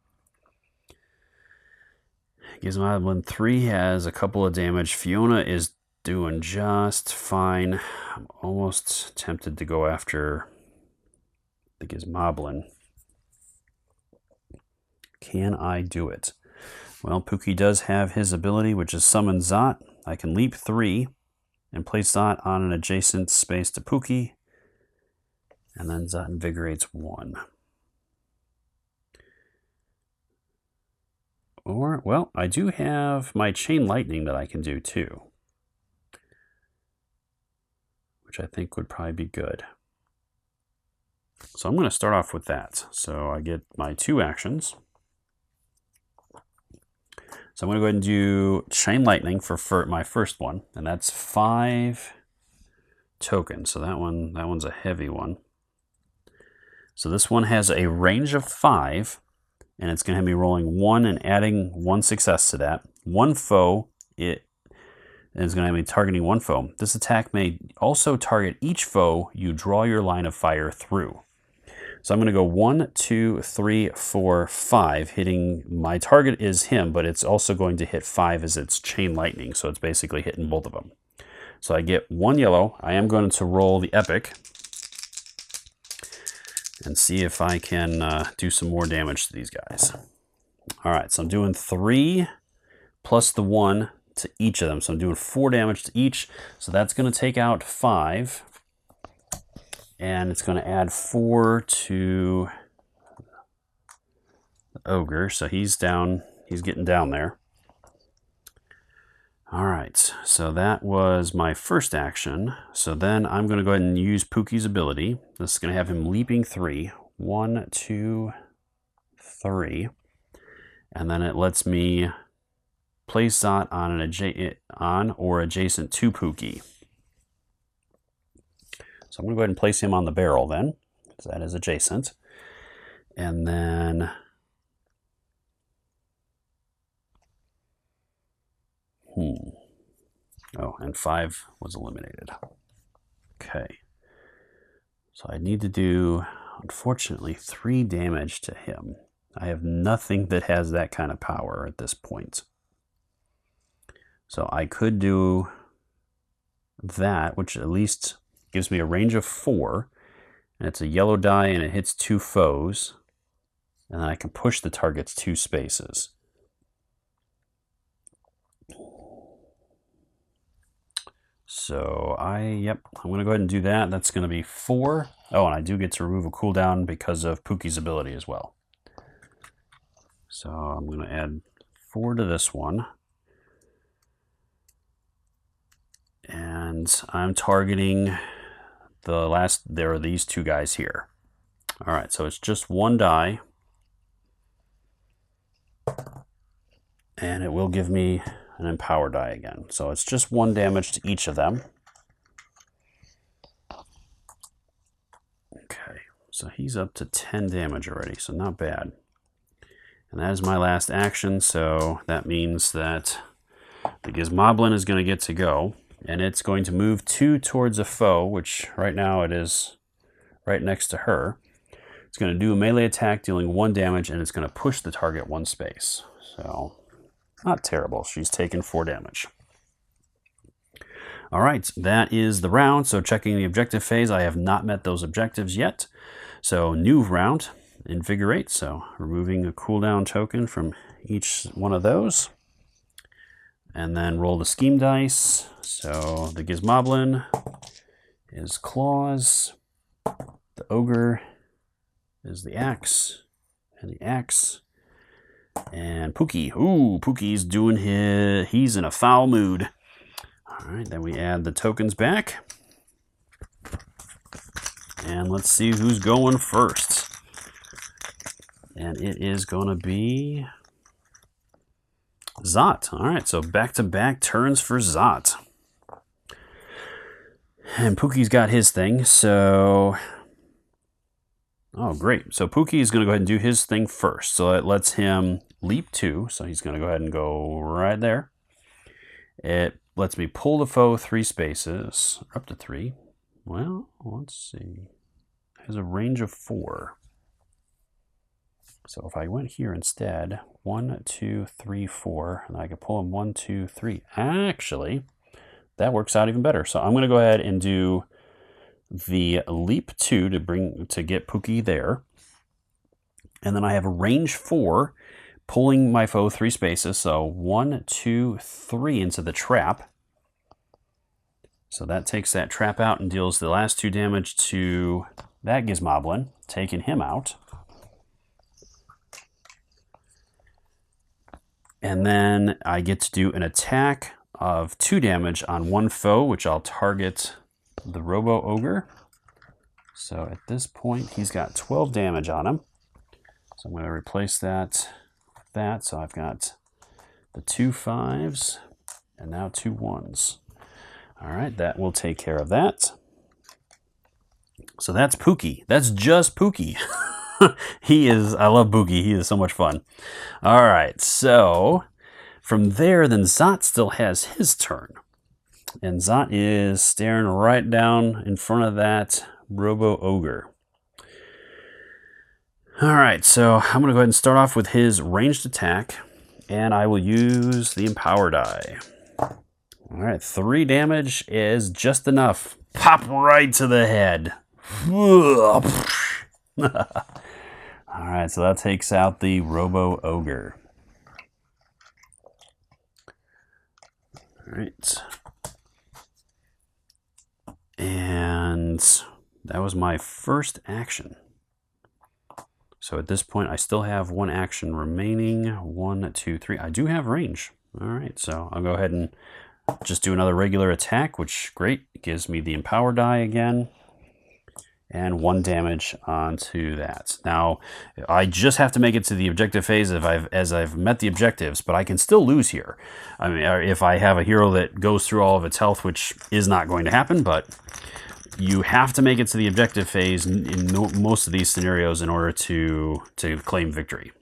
A: Gizmoblin 3 has a couple of damage. Fiona is doing just fine. I'm almost tempted to go after the Gizmoblin. Can I do it? Well, Pookie does have his ability, which is Summon Zot. I can leap 3 and place Zot on an adjacent space to Pookie. And then Zot invigorates 1. Or, well, I do have my Chain Lightning that I can do too, which I think would probably be good. So I'm going to start off with that. So I get my 2 actions. So I'm going to go ahead and do Chain Lightning for my first one, and that's 5 tokens. So that one's a heavy one. So this one has a range of 5. And it's going to have me rolling 1 and adding 1 success to that. 1 foe, it is going to have me targeting 1 foe. This attack may also target each foe you draw your line of fire through. So I'm going to go 1, 2, 3, 4, 5, hitting, my target is him, but it's also going to hit 5 as its Chain Lightning. So it's basically hitting both of them. So I get 1 yellow. I am going to roll the epic and see if I can do some more damage to these guys. All right, so I'm doing 3 plus the 1 to each of them. So I'm doing 4 damage to each. So that's going to take out 5. And it's going to add 4 to the Ogre. So he's down, he's getting down there. All right, so that was my first action. So then I'm going to go ahead and use Pookie's ability. This is going to have him leaping 3. 1, 2, 3. And then it lets me place Zot on or adjacent to Pookie. So I'm going to go ahead and place him on the barrel then, because that is adjacent. And then oh, and 5 was eliminated. Okay. So I need to do, unfortunately, 3 damage to him. I have nothing that has that kind of power at this point. So I could do that, which at least gives me a range of 4. And it's a yellow die and it hits 2 foes. And then I can push the targets 2 spaces. So I'm going to go ahead and do that. That's going to be 4. Oh, and I do get to remove a cooldown because of Pookie's ability as well. So I'm going to add 4 to this one. And I'm targeting there are these 2 guys here. All right, so it's just 1 die. And it will give me an empower die again. So it's just 1 damage to each of them. Okay, so he's up to 10 damage already, so not bad. And that is my last action, so that means that the Gizmoblin is going to get to go, and it's going to move 2 towards a foe, which right now it is right next to her. It's going to do a melee attack, dealing 1 damage, and it's going to push the target 1 space. So, not terrible. She's taken 4 damage. All right, that is the round. So checking the objective phase, I have not met those objectives yet. So new round, invigorate. So removing a cooldown token from each one of those. And then roll the scheme dice. So the Gizmoblin is claws. The ogre is the axe. And the axe. And Pookie. Ooh, Pookie's doing he's in a foul mood. All right, then we add the tokens back. And let's see who's going first. And it is going to be Zot. All right, so back-to-back turns for Zot. And Pookie's got his thing, so... Oh, great. So Pookie is going to go ahead and do his thing first. So it lets him leap 2, so he's going to go ahead and go right there. It lets me pull the foe 3 spaces, up to 3. Well, let's see. It has a range of 4. So if I went here instead, 1, 2, 3, 4, and I could pull him 1, 2, 3. Actually, that works out even better. So I'm going to go ahead and do the leap 2 to get Pookie there. And then I have a range 4, pulling my foe 3 spaces, so 1, 2, 3 into the trap. So that takes that trap out and deals the last 2 damage to that Gizmoblin, taking him out. And then I get to do an attack of 2 damage on 1 foe, which I'll target the Robo Ogre. So at this point, he's got 12 damage on him. So I'm going to replace that. So I've got the 2 5s and now 2 1s. All right, that will take care of that. So that's Pookie. That's just Pookie. I love Pookie. He is so much fun. All right, so from there, then Zot still has his turn. And Zot is staring right down in front of that Robo Ogre. All right, so I'm going to go ahead and start off with his ranged attack, and I will use the Empower die. All right, 3 damage is just enough. Pop right to the head. All right, so that takes out the Robo Ogre. All right. And that was my first action. So at this point, I still have 1 action remaining. 1, 2, 3. I do have range. All right, so I'll go ahead and just do another regular attack, which, great, gives me the Empower die again. And 1 damage onto that. Now, I just have to make it to the objective phase as I've met the objectives, but I can still lose here. I mean, if I have a hero that goes through all of its health, which is not going to happen, but you have to make it to the objective phase in most of these scenarios in order to claim victory.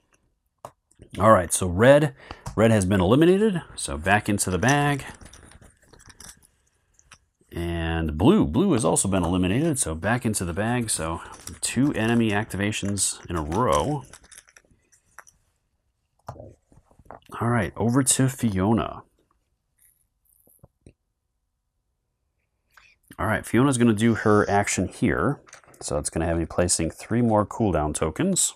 A: All right, so red has been eliminated, so back into the bag. And blue has also been eliminated, so back into the bag. So 2 enemy activations in a row. All right, over to Fiona. All right, Fiona's going to do her action here. So it's going to have me placing 3 more cooldown tokens.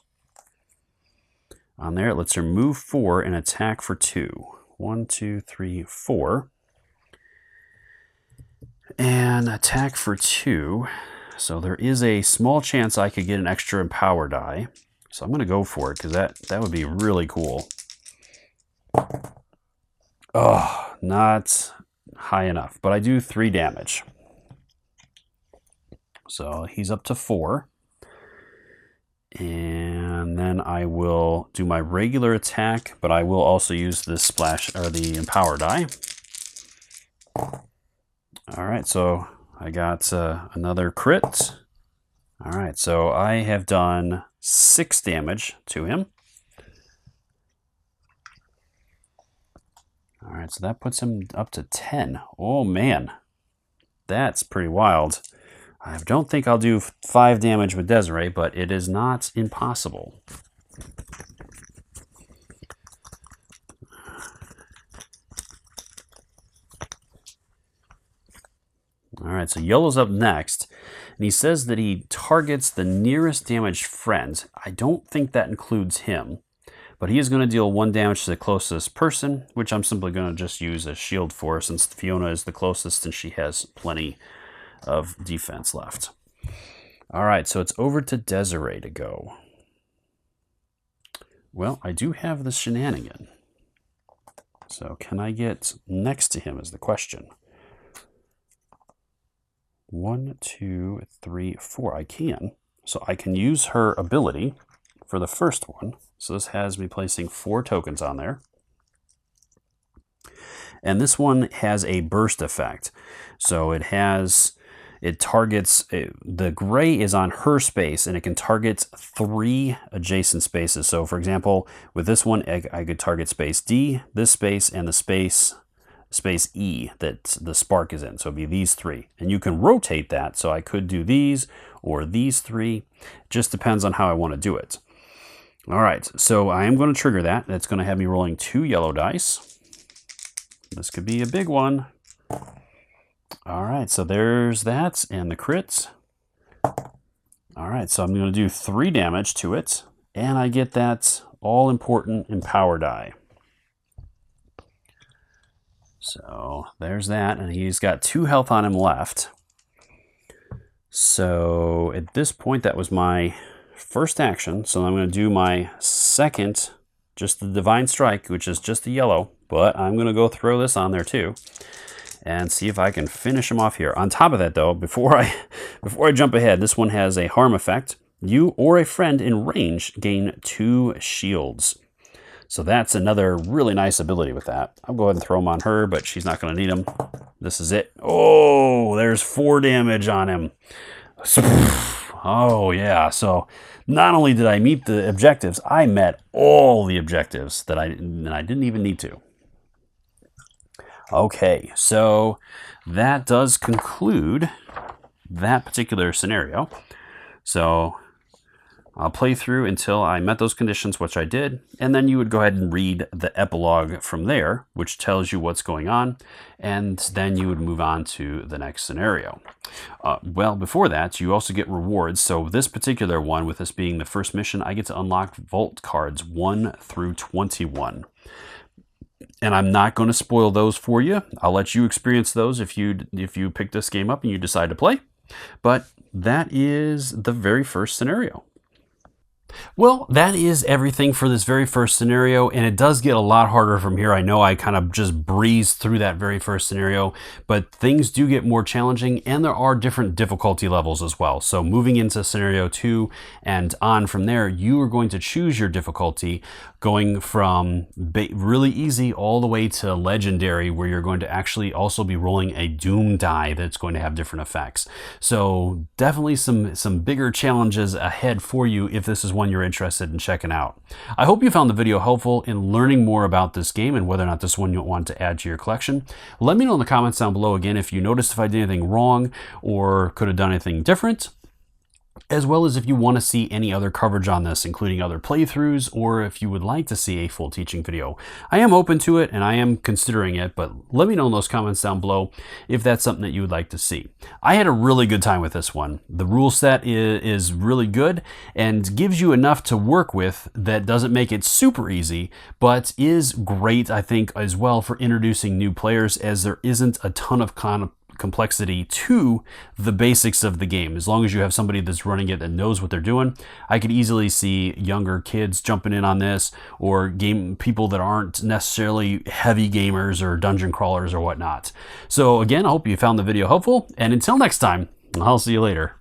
A: On there, it lets her move 4 and attack for 2. 1, 2, 3, 4. And attack for 2. So there is a small chance I could get an extra Empower die. So I'm going to go for it because that would be really cool. Oh, not high enough. But I do 3 damage. So he's up to 4. And then I will do my regular attack, but I will also use the splash or the empower die. All right, so I got another crit. All right, so I have done 6 damage to him. All right, so that puts him up to 10. Oh man, that's pretty wild. I don't think I'll do 5 damage with Desiree, but it is not impossible. All right, so Yellow's up next, and he says that he targets the nearest damaged friend. I don't think that includes him, but he is going to deal 1 damage to the closest person, which I'm simply going to just use a shield for, since Fiona is the closest and she has plenty of defense left. All right, so it's over to Desiree to go. Well, I do have the shenanigan. So can I get next to him is the question. 1, 2, 3, 4. I can. So I can use her ability for the first one. So this has me placing 4 tokens on there. And this one has a burst effect. So it targets, the gray is on her space, and it can target 3 adjacent spaces. So for example, with this one, I could target space D, this space, and the space E that the spark is in. So it'd be these 3. And you can rotate that. So I could do these or these 3. Just depends on how I want to do it. All right, so I am going to trigger that. That's going to have me rolling 2 yellow dice. This could be a big one. All right, so there's that and the crits. All right, so I'm going to do 3 damage to it, and I get that all-important empower die. So there's that, and he's got 2 health on him left. So at this point, that was my first action. So I'm going to do my second, just the Divine Strike, which is just the yellow, but I'm going to go throw this on there too and see if I can finish him off here. On top of that though, before I jump ahead, this one has a harm effect. You or a friend in range gain 2 shields. So that's another really nice ability with that. I'll go ahead and throw them on her, but she's not going to need them. This is it. Oh, there's 4 damage on him. Oh yeah, so not only did I meet the objectives, I met all the objectives that I didn't even need to. Okay, so that does conclude that particular scenario. So I'll play through until I met those conditions, which I did, and then you would go ahead and read the epilogue from there, which tells you what's going on, and then you would move on to the next scenario. Well, before that, you also get rewards. So this particular one, with this being the first mission, I get to unlock vault cards 1 through 21. And I'm not going to spoil those for you. I'll let you experience those if you pick this game up and you decide to play. But that is the very first scenario. Well, that is everything for this very first scenario, and it does get a lot harder from here. I know I kind of just breezed through that very first scenario, but things do get more challenging, and there are different difficulty levels as well. So moving into scenario 2 and on from there, you are going to choose your difficulty, going from really easy all the way to legendary, where you're going to actually also be rolling a doom die that's going to have different effects. So definitely some bigger challenges ahead for you if this is one you're interested in checking out. I hope you found the video helpful in learning more about this game and whether or not this one you want to add to your collection. Let me know in the comments down below again if you noticed if I did anything wrong or could have done anything different, as well as if you want to see any other coverage on this, including other playthroughs, or if you would like to see a full teaching video. I am open to it and I am considering it, but let me know in those comments down below if that's something that you would like to see. I had a really good time with this one. The rule set is really good and gives you enough to work with that doesn't make it super easy, but is great, I think, as well for introducing new players, as there isn't a ton of complexity to the basics of the game. As long as you have somebody that's running it that knows what they're doing, I could easily see younger kids jumping in on this, or people that aren't necessarily heavy gamers or dungeon crawlers or whatnot. So again, I hope you found the video helpful, and until next time, I'll see you later.